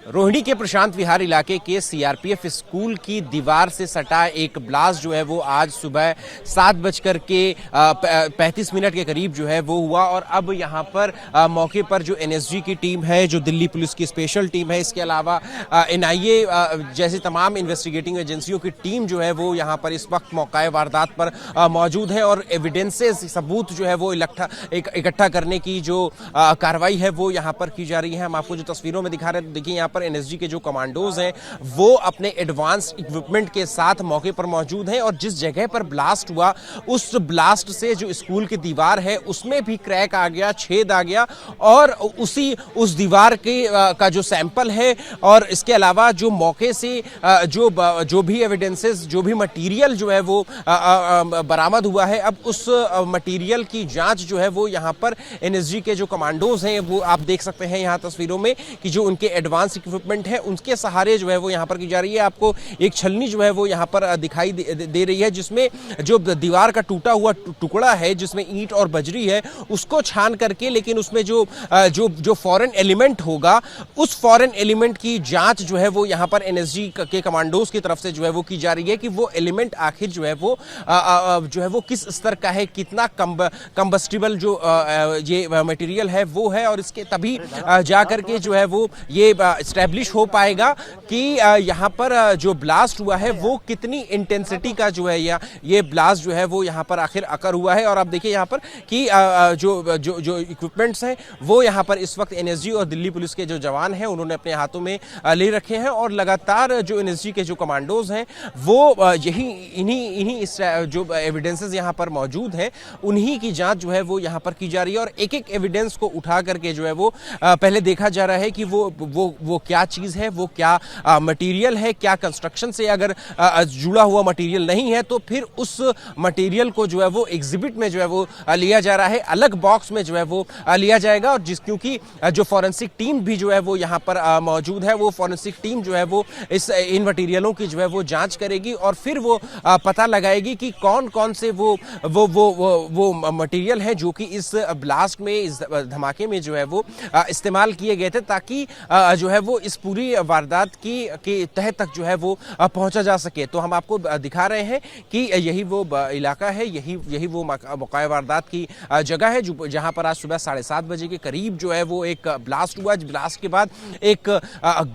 रोहिणी के प्रशांत विहार इलाके के सीआरपीएफ स्कूल की दीवार से सटा एक ब्लास्ट जो है वो आज सुबह 7:35 के करीब जो है वो हुआ। और अब यहाँ पर मौके पर जो एनएसजी की टीम है, जो दिल्ली पुलिस की स्पेशल टीम है, इसके अलावा एनआईए जैसे तमाम इन्वेस्टिगेटिंग एजेंसियों की टीम जो है वो यहाँ पर इस वक्त मौके वारदात पर मौजूद है। और एविडेंसेस, सबूत जो है वो इकट्ठा करने की जो कार्रवाई है वो यहाँ पर की जा रही है। हम आपको जो तस्वीरों में दिखा रहे हैं, देखिए यहाँ पर एनएसजी के जो कमांडोज हैं वो अपने एडवांस इक्विपमेंट के साथ मौके पर मौजूद हैं। और जिस जगह पर ब्लास्ट हुआ, उस ब्लास्ट से जो स्कूल की दीवार है उसमें भी क्रैक आ गया, छेद आ गया। और उस दीवार के का जो सैंपल है और इसके अलावा जो मौके से जो भी एविडेंसेस, जो भी मटेरियल जो है वो बरामद हुआ है, अब उस मटेरियल की जांच जो है वो यहाँ पर एनएसजी के जो कमांडोज हैं वो आप देख सकते हैं यहाँ तस्वीरों में कि जो उनके एडवांस इक्विपमेंट है उनके सहारे जो है वो यहाँ पर की जा रही है। आपको एक छलनी जो है वो यहाँ पर दिखाई दे रही है, जिसमें जो दीवार का टूटा हुआ टुकड़ा है, जिसमें ईंट और बजरी है, उसको छान करके, लेकिन उसमें जो फॉरेन एलिमेंट होगा, उस फॉरेन एलिमेंट की जांच जो है वो यहाँ पर एनएसजी के कमांडोज की तरफ से जो है वो की जा रही है कि वो एलिमेंट आखिर जो है वो किस स्तर का है, कितना कंबस्टिबल जो ये मटेरियल है वो है। और इसके तभी जा करके जो है वो ये एस्टैब्लिश हो पाएगा कि यहाँ पर जो ब्लास्ट हुआ है वो कितनी इंटेंसिटी का जो है या ये ब्लास्ट जो है वो यहाँ पर आखिर अकर हुआ है। और आप देखिए यहाँ पर कि जो इक्विपमेंट्स हैं वो यहाँ पर इस वक्त एनएसजी और दिल्ली पुलिस के जो जवान हैं उन्होंने अपने हाथों में ले रखे हैं। और लगातार जो एनएसजी के जो कमांडोज हैं वो इन्हीं जो एविडेंसेस यहाँ पर मौजूद हैं उन्हीं की जांच जो है वो यहाँ पर की जा रही है। और एक एक एविडेंस को उठा करके जो है वो पहले देखा जा रहा है कि वो क्या चीज़ है, वो क्या मटेरियल है, क्या कंस्ट्रक्शन से अगर जुड़ा हुआ मटेरियल नहीं है तो फिर उस मटेरियल को जो है वो एग्जिबिट में जो है वो लिया जा रहा है, अलग बॉक्स में जो है वो लिया जाएगा। और क्योंकि जो फॉरेंसिक टीम भी जो है वो यहाँ पर मौजूद है, वो फॉरेंसिक टीम जो है वो इन मटेरियलों की जो है वो जांच करेगी और फिर वो पता लगाएगी कि कौन कौन से वो मटेरियल है जो कि इस ब्लास्ट में, इस धमाके में जो है वो इस्तेमाल किए गए थे, ताकि जो है वो इस पूरी वारदात के तह तक जो है वो पहुंचा जा सके। तो हम आपको दिखा रहे हैं कि यही वो इलाका है, यही वो मौका वारदात की जगह है जहां पर आज सुबह 7:30 बजे के करीब जो है वो एक ब्लास्ट हुआ। ब्लास्ट के बाद एक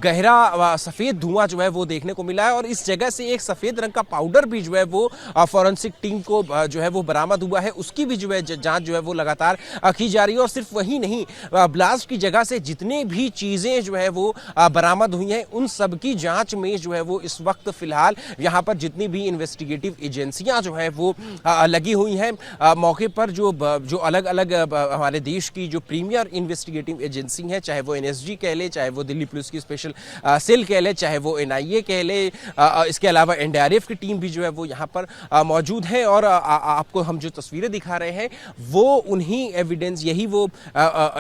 गहरा सफेद धुआं जो है वो देखने को मिला है। और इस जगह से एक सफेद रंग का पाउडर भी जो है वो फॉरेंसिक टीम को जो है वो बरामद हुआ है, उसकी भी जो है जांच जो है वो लगातार की जा रही है। और सिर्फ वही नहीं, ब्लास्ट की जगह से जितने भी चीजें जो है वो बरामद हुई हैं उन सब की जांच में जो है वो इस वक्त फिलहाल यहाँ पर जितनी भी इन्वेस्टिगेटिव एजेंसियां जो है वो लगी हुई हैं मौके पर, जो अलग अलग हमारे देश की जो प्रीमियर इन्वेस्टिगेटिव एजेंसी है, चाहे वो एनएसजी कह ले, चाहे वो दिल्ली पुलिस की स्पेशल सेल कह ले, चाहे वो एनआईए कह ले, इसके अलावा एनडीआरएफ की टीम भी जो है वो यहाँ पर मौजूद है। और आपको हम जो तस्वीरें दिखा रहे हैं वो उन्हीं एविडेंस, यही वो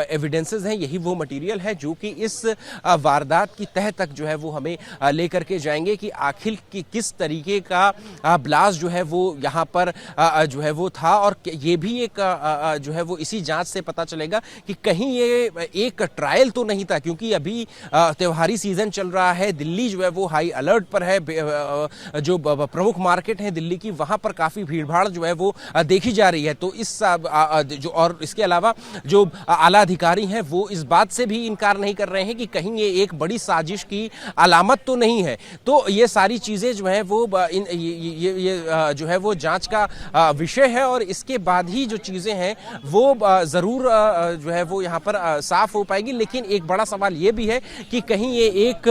एविडेंसेस हैं, यही वो मटेरियल है जो कि इस वारदात की तह तक जो है वो हमें लेकर के जाएंगे कि आखिर किस तरीके का ब्लास्ट जो है वो यहाँ पर जो है वो था। और ये भी एक जो है वो इसी जांच से पता चलेगा कि कहीं ये एक ट्रायल तो नहीं था, क्योंकि अभी त्योहारी सीजन चल रहा है, दिल्ली जो है वो हाई अलर्ट पर है, जो प्रमुख मार्केट है दिल्ली की वहां पर काफी भीड़भाड़ जो है वो देखी जा रही है। तो जो और इसके अलावा जो आला अधिकारी हैं वो इस बात से भी इनकार नहीं कर रहे हैं कि कहीं ये एक बड़ी साजिश की अलामत तो नहीं है। तो ये सारी चीजें जो है वो ये जो है वो जांच का विषय है। और इसके बाद ही जो चीजें हैं वो जरूर जो है वो यहाँ पर साफ हो पाएगी। लेकिन एक बड़ा सवाल ये भी है कि कहीं ये एक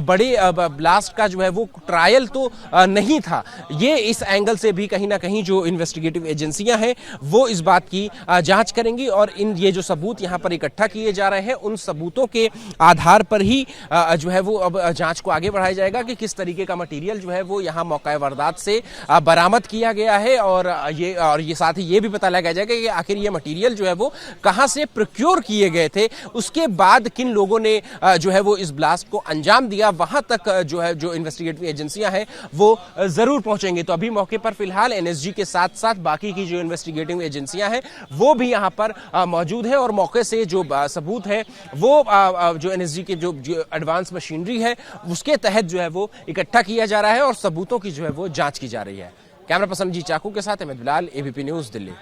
बड़े ब्लास्ट का जो है वो ट्रायल तो नहीं था। ये इस एंगल से भी कहीं ना कहीं जो इन्वेस्टिगेटिव एजेंसियां हैं वो इस बात की जांच करेंगी। और ये जो सबूत यहाँ पर इकट्ठा किए जा रहे हैं उन सबूतों के आधार पर ही जो है वो अब जांच को आगे बढ़ाया जाएगा कि किस तरीके का मटेरियल जो है वो यहाँ मौका वारदात से बरामद किया गया है। और ये साथ ही ये भी पता लगाया जाएगा कि आखिर ये मटेरियल जो है वो कहां से प्रोक्योर किए गए थे, उसके बाद किन लोगों ने जो है वो इस ब्लास्ट को अंजाम दिया, वहां तक जो है जो इन्वेस्टिगेटिव एजेंसियां हैं वो जरूर पहुंचेंगी। तो अभी मौके पर फिलहाल एनएसजी के साथ साथ बाकी की जो इन्वेस्टिगेटिव एजेंसियां हैं वो भी यहाँ पर मौजूद है। और मौके से जो सबूत है वो जो एनएसजी के जो एडवांस मशीनरी है उसके तहत जो है वो इकट्ठा किया जा रहा है और सबूतों की जो है वो जांच की जा रही है। कैमरा पर्सन जी चाकू के साथ Ahmed Bilal, ABP news, Delhi.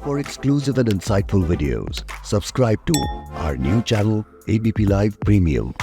For exclusive and insightful videos, subscribe to our new channel ABP Live Premium.